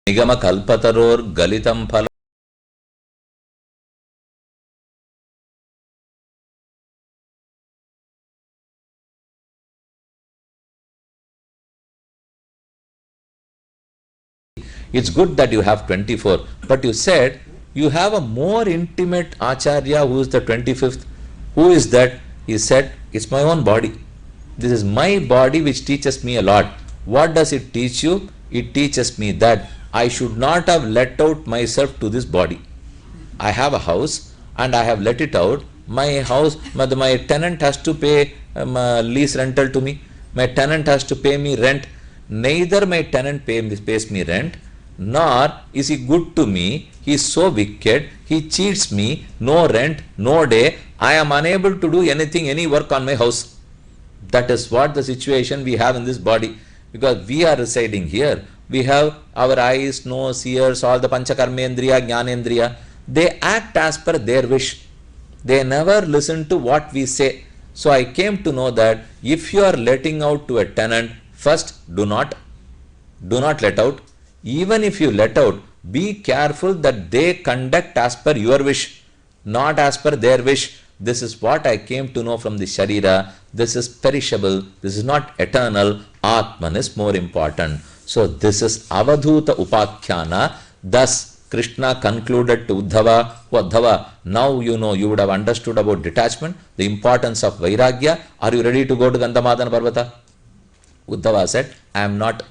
Nigama kalpataror galitam phala. It's good that you have 24, but you said you have a more intimate Acharya who is the 25th. Who is that? He said, it's my own body. This is my body which teaches me a lot. What does it teach you? It teaches me that I should not have let out myself to this body. I have a house and I have let it out. My house, my tenant has to pay lease rental to me. My tenant has to pay me rent. Neither my tenant pays me rent, nor is he good to me. He is so wicked. He cheats me. No rent, no day. I am unable to do anything, any work on my house. That is what the situation we have in this body. Because we are residing here. We have our eyes, nose, ears, all the panchakarmendriya, jnanendriya. They act as per their wish. They never listen to what we say. So I came to know that if you are letting out to a tenant, first do not let out. Even if you let out, be careful that they conduct as per your wish, not as per their wish. This is what I came to know from the Sharira. This is perishable. This is not eternal. Atman is more important. So this is Avadhuta Upakhyana. Thus Krishna concluded to Uddhava, Uddhava, now you know, you would have understood about detachment, the importance of Vairagya. Are you ready to go to Gandhamadana Parvata? Uddhava said, I am not.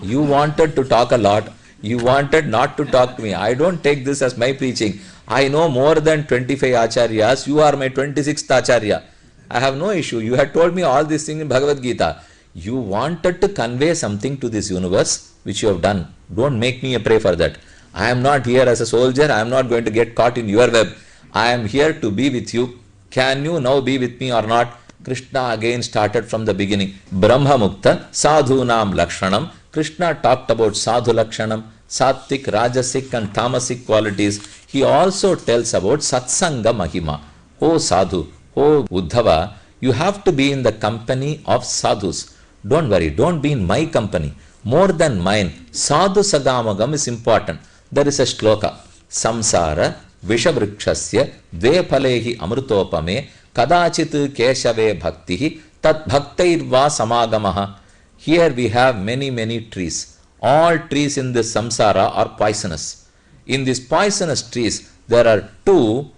You wanted to talk a lot. You wanted not to talk to me. I don't take this as my preaching. I know more than 25 acharyas. You are my 26th acharya. I have no issue. You had told me all these things in Bhagavad Gita. You wanted to convey something to this universe, which you have done. Don't make me a prey for that. I am not here as a soldier. I am not going to get caught in your web. I am here to be with you. Can you now be with me or not? Krishna again started from the beginning. Brahma Mukta Sadhunam Lakshanam. Krishna talked about Sadhu Lakshanam, Sattik, Rajasik and Tamasic qualities. He also tells about Satsanga Mahima. Oh Sadhu, oh Uddhava, you have to be in the company of sadhus. Don't worry, don't be in my company. More than mine, Sadhu Sagamagam is important. There is a shloka. Samsara Vishavrikshasya Dve Amrutopame Kadachit Keshave Bhaktihi Tat Bhaktairva Samagamaha. Here we have many trees. All trees in this samsara are poisonous. In these poisonous trees, there are two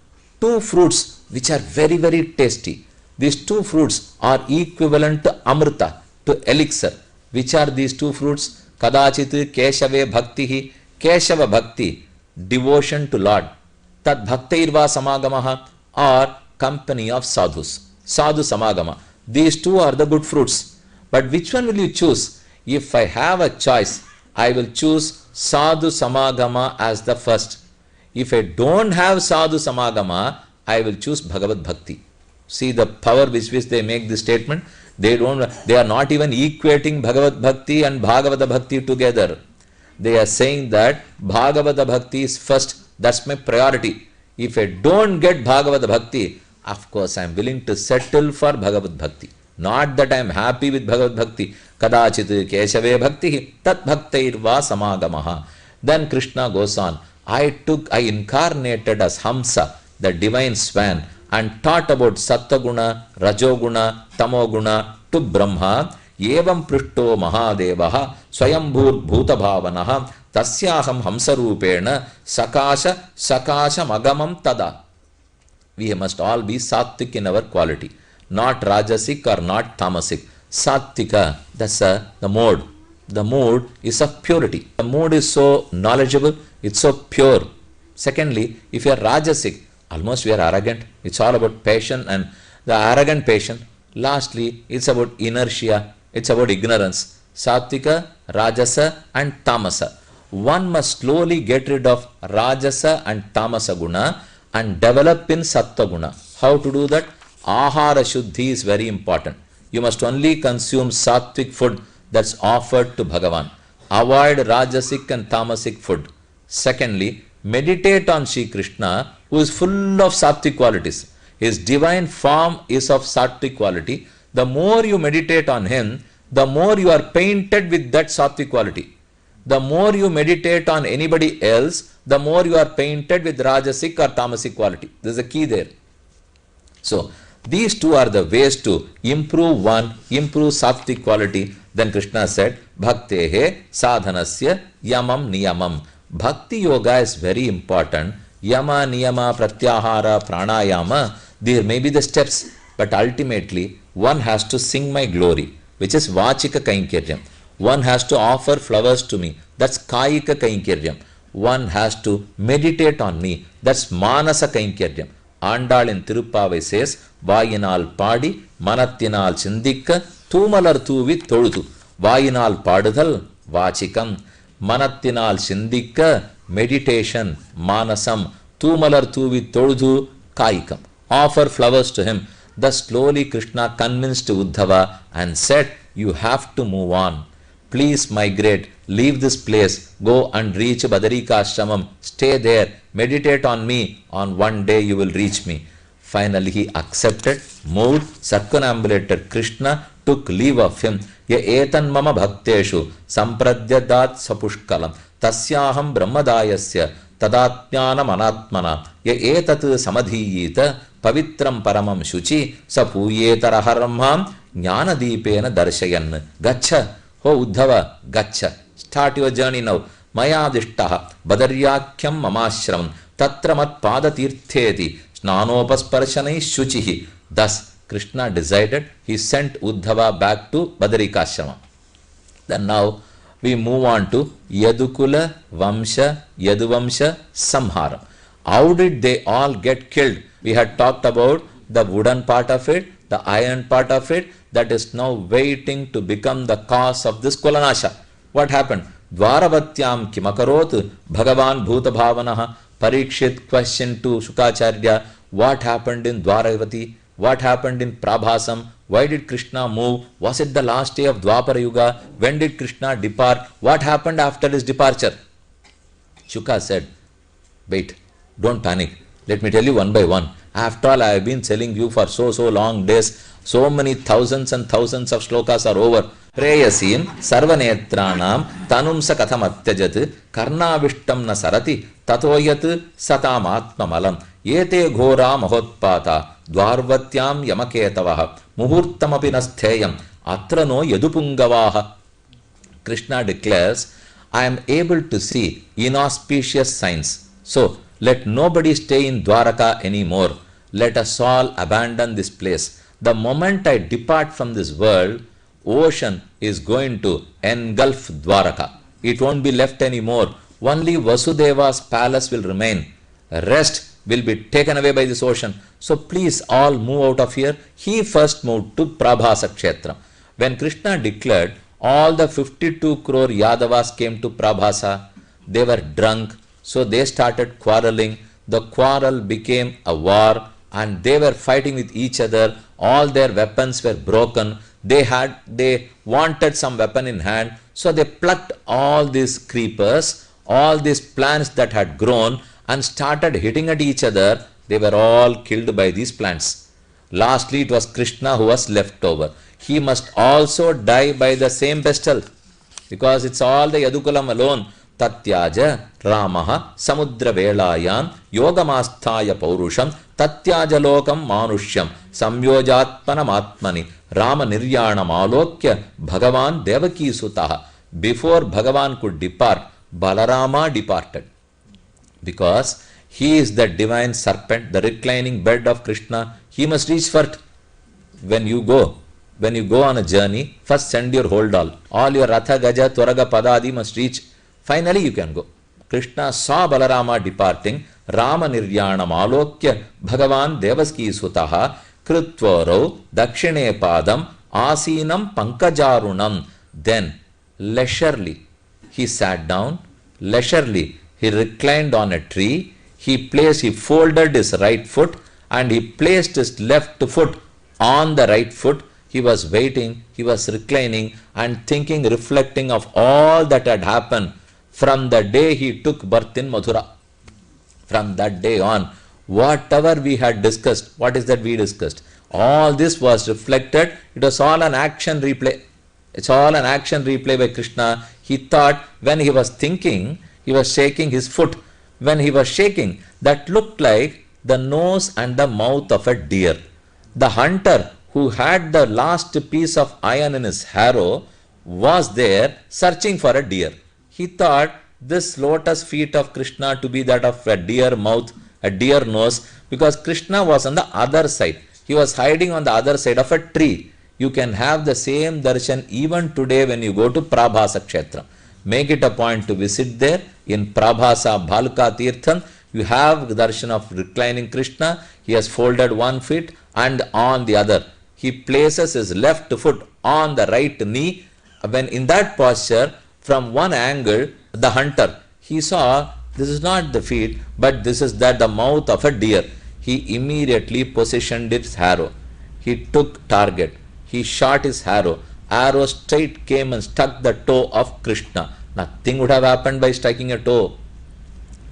fruits which are very tasty. These two fruits are equivalent to amrita, to elixir. Which are these two fruits? Kadachit Keshave Bhaktihi. Keshava Bhakti, devotion to Lord. Tat Bhaktairva Samagamaha, or company of sadhus. Sadhu Samagama. These two are the good fruits. But which one will you choose? If I have a choice, I will choose Sadhu Samagama as the first. If I don't have Sadhu Samagama, I will choose Bhagavad Bhakti. See the power with which they make this statement. They are not even equating Bhagavad Bhakti and Bhagavata Bhakti together. They are saying that Bhagavata Bhakti is first. That's my priority. If I don't get Bhagavata Bhakti, of course I am willing to settle for Bhagavad Bhakti. Not that I am happy with Bhagavad Bhakti. Kadachit Keshave Bhakti Tat Bhaktairva Samagamaha. Then Krishna goes on. I incarnated as Hamsa, the divine swan, and taught about Sattaguna, Rajoguna, Tamoguna to Brahma. Evam Prishto Mahadevaha Swayambhur Bhuta Bhavanaha Tasyaham Hamsarupena Sakasha Magamam Tada. We must all be Sattik in our quality. Not Rajasic or not Tamasic. Sattika, that's the mode. The mode is of purity. The mode is so knowledgeable, it's so pure. Secondly, if you are Rajasic, almost we are arrogant. It's all about passion and the arrogant passion. Lastly, it's about inertia. It's about ignorance. Sattika, Rajasa and Tamasa. One must slowly get rid of Rajasa and Tamasa guna and develop in Sattva guna. How to do that? Ahara Shuddhi is very important. You must only consume Sattvic food that's offered to Bhagavan. Avoid Rajasic and Tamasic food. Secondly, meditate on Sri Krishna, who is full of Sattvic qualities. His divine form is of Sattvic quality. The more you meditate on him, the more you are painted with that Sattvic quality. The more you meditate on anybody else, the more you are painted with rajasic or tamasic quality. There is a key there. So, these two are the ways to improve one, improve sattvic quality. Then Krishna said, Bhaktehe sadhanasya yamam niyamam. Bhakti yoga is very important. Yama, niyama, pratyahara, pranayama, there may be the steps, but ultimately one has to sing my glory, which is vachika kainkaryam. One has to offer flowers to me, that's kayika kainkaryam. One has to meditate on me, that's manasa kainkaryam. Andal in Tirupavai says, Vayinal Padi, Manathinal Chindikka, Thumalar Thuvi Toludu. Vayinal Padudal, Vachikam, Manathinal Chindikka, meditation, Manasam, Thumalar Thuvi Toludu, Kaikam. Offer flowers to him. Thus slowly Krishna convinced Uddhava and said, you have to move on. Please migrate, leave this place, go and reach Badarikashramam, stay there, meditate on me, on one day you will reach me. Finally he accepted, moved, circumambulated Krishna, took leave of him. Ye etan mama bhakteshu sampradyadat sapushkalam tasyaham brahmadayasya tadatjnanam anatmana ye etat samadhiyita pavitram paramam shuchi sapuyetaraharamham jnanadipena darshayan. Gacha. Oh Uddhava, Gacha, start your journey now. Mayadishtaha, Badaryakyam mamashram, Tatramat padatirtheti, Snanopasparshanai shuchihi. Thus, Krishna decided, he sent Uddhava back to Badarikashrama. Then now, we move on to Yadukula Vamsha, Yaduvamsha Samhara. How did they all get killed? We had talked about the wooden part of it, the iron part of it, that is now waiting to become the cause of this Kulanasha. What happened? Dwaravatyam kimakarot Bhagavan Bhuta Bhavanaha. Parikshit questioned to Shukacharya, what happened in Dwaravati? What happened in Prabhasam? Why did Krishna move? Was it the last day of Dwapara Yuga? When did Krishna depart? What happened after his departure? Shuka said, wait, don't panic. Let me tell you one by one. After all, I have been telling you for so long days. So many thousands and thousands of shlokas are over. Preyasim sarvanetranam tanumsa kathamatyajat karnavishtam na sarati tatoyat satam atmamalam yete ghora mahotpata dvarvatyam yamaketavaha muhurtamapi nastheyam atrano yadupungavaha. Krishna declares, I am able to see inauspicious signs. So, let nobody stay in Dwaraka anymore. Let us all abandon this place. The moment I depart from this world, ocean is going to engulf Dwaraka. It won't be left anymore. Only Vasudeva's palace will remain. Rest will be taken away by this ocean. So please all move out of here. He first moved to Prabhasa Kshetra. When Krishna declared, all the 52 crore Yadavas came to Prabhasa. They were drunk. So they started quarreling. The quarrel became a war and they were fighting with each other. All their weapons were broken. They wanted some weapon in hand. So they plucked all these creepers, all these plants that had grown and started hitting at each other. They were all killed by these plants. Lastly, it was Krishna who was left over. He must also die by the same pestle because it's all the Yadukulam alone. Tatyaja Ramaha Samudra Velayam Yogamasthaya Paurusham Tatyaja Lokam Manushyam Samyojatmanam Atmani Rama Niryanam Alokya Bhagavan Devaki Sutaha. Before Bhagavan could depart, Balarama departed. Because he is the divine serpent, the reclining bed of Krishna. He must reach first. When you go on a journey, first send your hold all your Ratha, Gaja, Twaraga, Padadi must reach. Finally you can go. Krishna saw Balarama departing. Rama Niryanam Alokya Bhagavan Devaski Sutaha Kritvaro Dakshine Padam Asinam Pankajarunam. Then leisurely he sat down, leisurely he reclined on a tree, he folded his right foot and he placed his left foot on the right foot. He was waiting, he was reclining and thinking, reflecting of all that had happened from the day he took birth in Mathura. From that day on, whatever we had discussed, what is that we discussed? All this was reflected. It was all an action replay. It's all an action replay by Krishna. He thought when he was thinking, he was shaking his foot. When he was shaking, that looked like the nose and the mouth of a deer. The hunter who had the last piece of iron in his harrow was there searching for a deer. He thought this lotus feet of Krishna to be that of a deer mouth, a deer nose, because Krishna was on the other side. He was hiding on the other side of a tree. You can have the same darshan even today when you go to Prabhasa Kshetra. Make it a point to visit there in Prabhasa Bhaluka Tirtham. You have the darshan of reclining Krishna. He has folded one foot and on the other. He places his left foot on the right knee. When in that posture, from one angle, the hunter, he saw this is not the feet, but this is the mouth of a deer. He immediately positioned his arrow. He took target. He shot his arrow. Arrow straight came and struck the toe of Krishna. Nothing would have happened by striking a toe.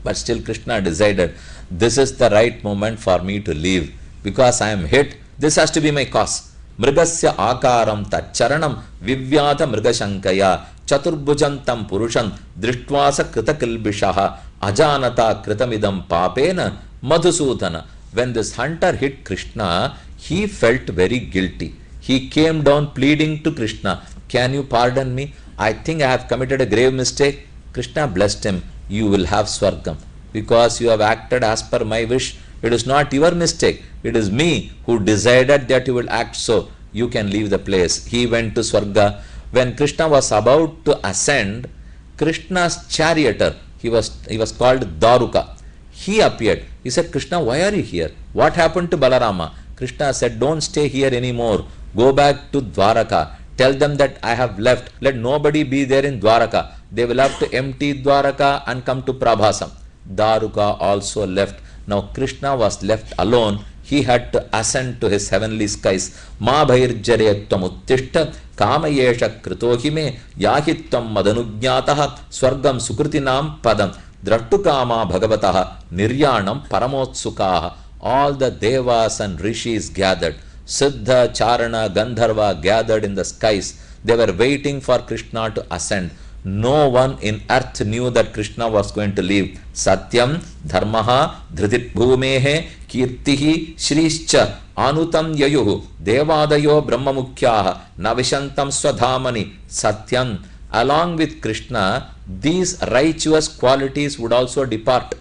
But still Krishna decided, this is the right moment for me to leave. Because I am hit, this has to be my cause. Mrigasya akaram tacharanam vivyata mrigashankaya chaturbhujantam purusham drishtvasa kritakilbishaha ajanata kritamidam papena madhusudana. When this hunter hit Krishna, he felt very guilty. He came down pleading to Krishna, can you pardon me? I think I have committed a grave mistake. Krishna blessed him. You will have Swargam. Because you have acted as per my wish. It is not your mistake. It is me who decided that you will act so. You can leave the place. He went to Swarga. When Krishna was about to ascend, Krishna's charioteer, he was called Daruka. He appeared. He said, Krishna, why are you here? What happened to Balarama? Krishna said, don't stay here anymore. Go back to Dwaraka. Tell them that I have left. Let nobody be there in Dwaraka. They will have to empty Dwaraka and come to Prabhasam. Daruka also left. Now Krishna was left alone. He had to ascend to his heavenly skies. Ma bhairjare uttishta kamayesha kritohime yahittam madanujñataha swargam sukritinam padam drattukama bhagavataha niryanam paramotsukaha. All the devas and rishis gathered. Siddha, Charana, Gandharva gathered in the skies. They were waiting for Krishna to ascend. No one in earth knew that Krishna was going to leave. Satyam, Dharmaha, Dhritit Bhumehe, Kirtihi, Shrischa, Anutam Yayuhu, Devadayo Brahmamukhyaha, Navishantam Swadhamani, Satyam. Along with Krishna, these righteous qualities would also depart.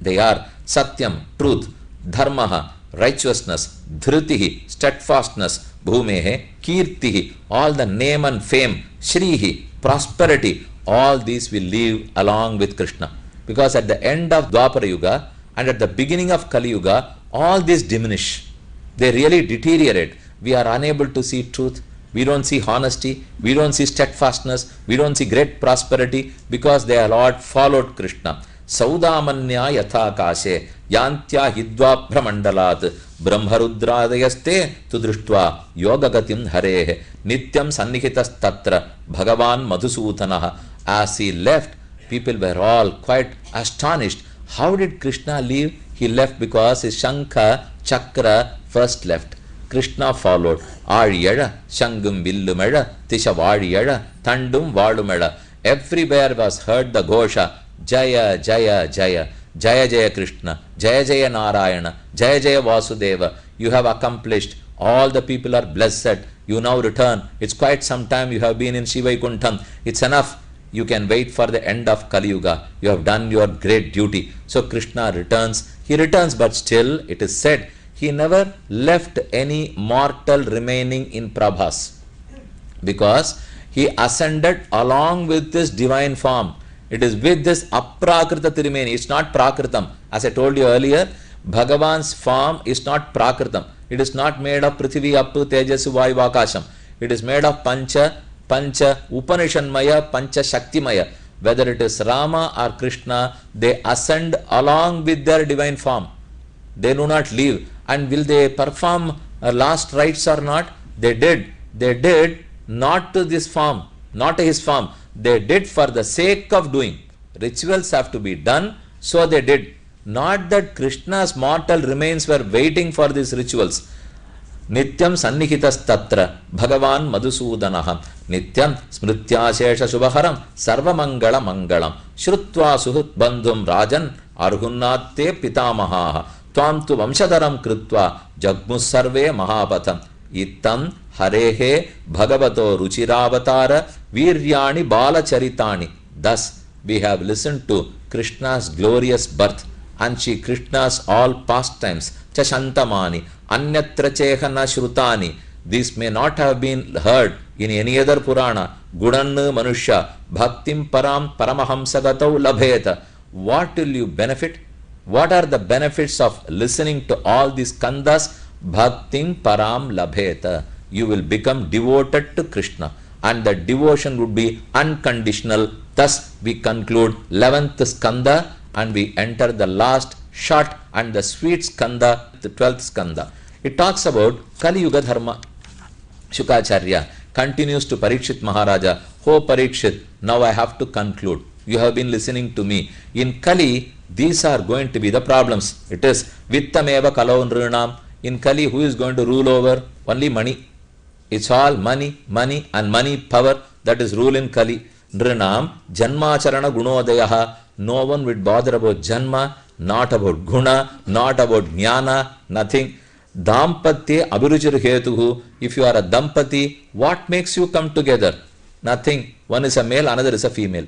They are Satyam, truth, Dharmaha, righteousness, Dhritihi, steadfastness, Bhumehe, Kirtihi, all the name and fame, Shrihi, prosperity, all these will live along with Krishna. Because at the end of Dwapara Yuga and at the beginning of Kali Yuga, all these diminish. They really deteriorate. We are unable to see truth. We don't see honesty. We don't see steadfastness. We don't see great prosperity because they are all followed Krishna. Saudamanya yatha kashe yantya hidva brahmandalat brahmarudradayaste tudrishtva yogagatim harehe nityam sannihitas tatra bhagavan madhusudanaha. As he left, people were all quite astonished. How did Krishna leave? He left because his Shankha Chakra first left. Krishna followed. Aaliyada, Shangum Villumeda, Tisha Vadiyada, Tandum Vadumeda. Everywhere was heard the Ghosha. Jaya, Jaya, Jaya, Jaya Jaya Krishna, Jaya Jaya Narayana, Jaya Jaya Vasudeva. You have accomplished. All the people are blessed. You now return. It's quite some time you have been in Shivaikuntham. It's enough. You can wait for the end of Kali Yuga. You have done your great duty. So Krishna returns. He returns, but still it is said he never left any mortal remaining in Prabhas. Because he ascended along with this divine form. It is with this aprakrita Tirumeni. It's not prakritam. As I told you earlier, Bhagavan's form is not prakritam. It is not made of Prithvi, Apu, Tejasu, Vayu, Akasham. It is made of Pancha, Upanishadmaya, Pancha Shaktimaya. Whether it is Rama or Krishna, they ascend along with their divine form. They do not leave. And will they perform last rites or not? They did. They did not to this form, not to his form. They did for the sake of doing. Rituals have to be done, so they did. Not that Krishna's mortal remains were waiting for these rituals. Nityam sannihitastatra Bhagavan Madhusudanah Nityam smrityashesha shubharam Sarvamangala mangalam Shrutva suhut bandhum rajan Arhunnate pitamaha Tvam tu vamshadaram krutva Jagmus sarve mahapatham Ittam harehe Bhagavato ruchiravatara Viryani balacharitani. Thus we have listened to Krishna's glorious birth and Shri Krishna's all pastimes Chashantamani Anyatra chehana shrutani. This may not have been heard in any other Purana. Gudannu Manusha Bhaktim Param Paramahamsagatau Labheta. What will you benefit? What are the benefits of listening to all these kandas? Bhaktim Param Labheta. You will become devoted to Krishna, and the devotion would be unconditional. Thus we conclude 11th skanda and we enter the last short and the sweet skanda, the 12th skanda. It talks about Kali Yuga Dharma. Shukacharya continues to Parikshit Maharaja, "Oh Parikshit, now I have to conclude. You have been listening to me. In Kali, these are going to be the problems. It is Vittameva Kalau Nrunam. In Kali, who is going to rule over? Only money. It's all money, money and money power that is rule in Kali. Nrunam Janmacharana Gunodayaha. No one would bother about Janma, not about Guna, not about Jnana, nothing. Dampatye abhiruchir hetuhu. If you are a Dampati, what makes you come together? Nothing. One is a male, another is a female.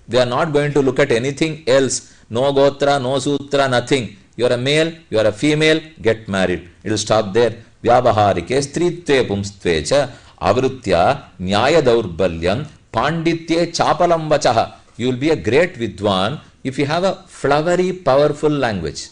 They are not going to look at anything else. No Gotra, no Sutra, nothing. You are a male, you are a female, get married. It will stop there. Vyavaharike stritve pumstvecha avrutya nyaya daurbalyam panditye chapalam vachaha. You will be a great Vidwan if you have a flowery, powerful language.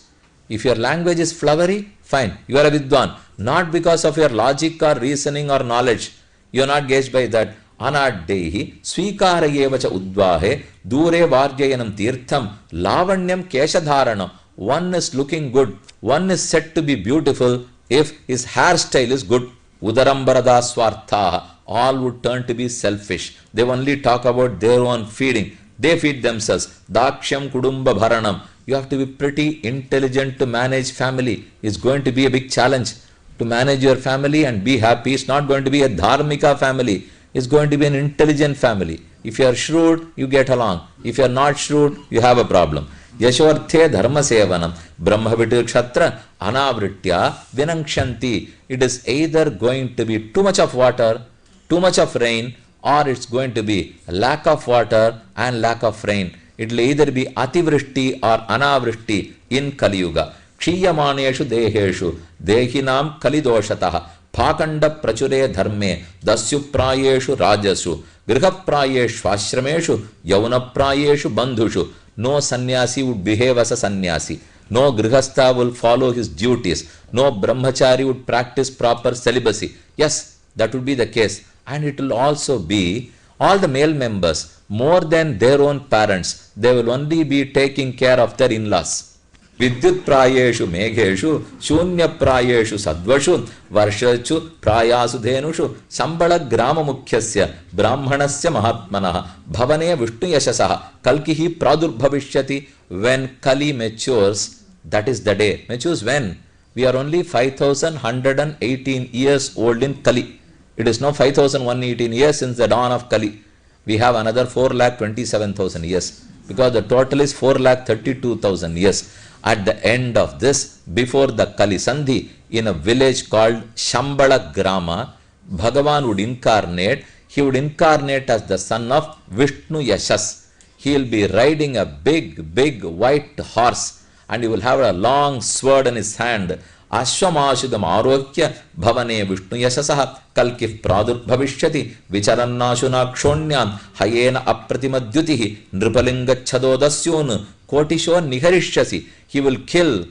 If your language is flowery, fine, you are a Vidwan. Not because of your logic or reasoning or knowledge. You are not gauged by that. Anaddehi swikarayevacha udvahe dure varjayanam tirtham lavanyam keshadharanam. One is looking good, one is said to be beautiful if his hairstyle is good. Udarambarada swarthaha. All would turn to be selfish. They only talk about their own feeding. They feed themselves. Daksham kudumba bharanam. You have to be pretty intelligent to manage family. It's going to be a big challenge. To manage your family and be happy, it's not going to be a dharmika family. It's going to be an intelligent family. If you are shrewd, you get along. If you are not shrewd, you have a problem. Yashorthe dharma sevanam brahma vitu kshatrā anavritya vinangshanti. It is either going to be too much of water, too much of rain, or it's going to be lack of water and lack of rain. It will either be ativrishti or anavrishti in Kali Yuga. Kshiyamaneshu deheshu dehinam kalidoshatah Phakanda prachure dharme dasyu prayeshu rajasu griha prayeshu ashrameshu yauna prayeshu bandhushu. No sannyasi would behave as a sannyasi. No grihastha will follow his duties. No brahmachari would practice proper celibacy. Yes, that would be the case. And it will also be all the male members, more than their own parents, they will only be taking care of their in-laws. Vidyut prayeshu megheshu shunya prayeshu sadvashu varshachu prayasu dhenushu sambala grama mukhyasya brahmanasya mahatmanah bhavane vishnu yashasaha kalkihi pradurbhavishyati. When Kali matures, that is the day. Matures when? We are only 5118 years old in Kali. It is now 5118 years since the dawn of Kali. We have another 4,27,000 years because the total is 4,32,000 years. At the end of this, before the Kali Sandhi, in a village called Shambhala Grama, Bhagavan would incarnate. He would incarnate as the son of Vishnu Yashas. He will be riding a big white horse and he will have a long sword in his hand. Ashwamashudam arokya bhavane Vishnu Yasasah kalkif pradur bhavishyati vicharannashunakshonyam hayena apratimadyutihi nripalingachhadodasyun kotisho niharishyasi. He will kill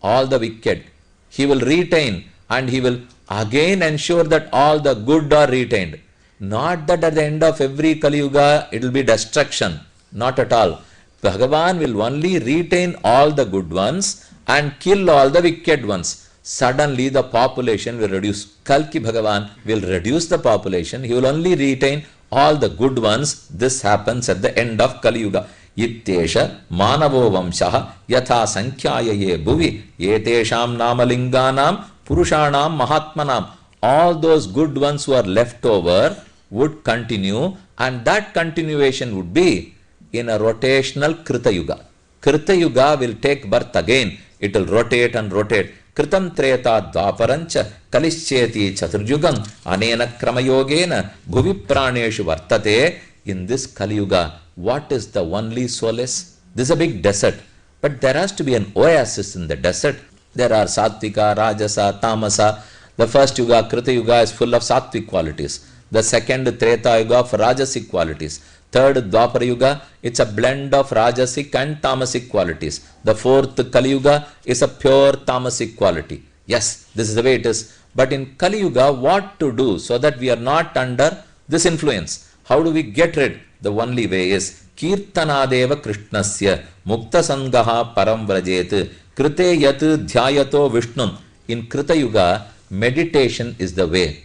all the wicked. He will retain and he will again ensure that all the good are retained. Not that at the end of every Kali Yuga it will be destruction. Not at all. Bhagavan will only retain all the good ones and kill all the wicked ones. Suddenly the population will reduce. Kalki Bhagavan will reduce the population. He will only retain all the good ones. This happens at the end of Kali Yuga. Ittesha manavo vamshaha yatha sankhyaya ye bhuvi yetesham namalinganam Purushanam Mahatmanam, all those good ones who are left over would continue, and that continuation would be in a rotational Krita Yuga. Krita Yuga will take birth again. It will rotate and rotate. Kritam Treta Dvaparancha Kalischeti Chaturjugam Anena Kramayogena Bhuvi Praneshu Vartate. In this Kali Yuga, what is the only solace? This is a big desert, but there has to be an oasis in the desert. There are Sattvika, Rajasa, Tamasa. The first Yuga, Krita Yuga, is full of Sattvic qualities. The second Treta Yuga of Rajasic qualities. Third Dwapara Yuga, it's a blend of Rajasic and Tamasic qualities. The fourth Kali Yuga is a pure Tamasic quality. Yes, this is the way it is. But in Kali Yuga, what to do so that we are not under this influence? How do we get rid? The only way is Kirtanadeva Krishnasya Mukta Sangaha Param Vrajet Krite Yat Dhyayato Vishnun. In Krita Yuga, meditation is the way.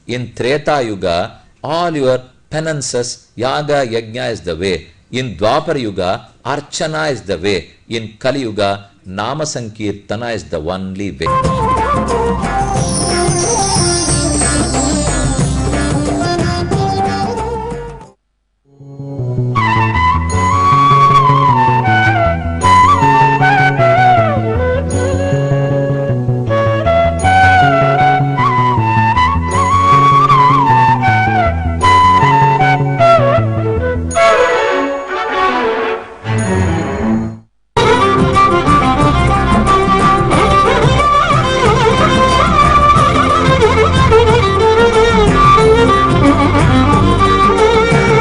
In Treta Yuga, all your penances, yaga, yajna is the way. In Dwapara Yuga, Archana is the way. In Kali Yuga, Nama Sankirtana is the only way.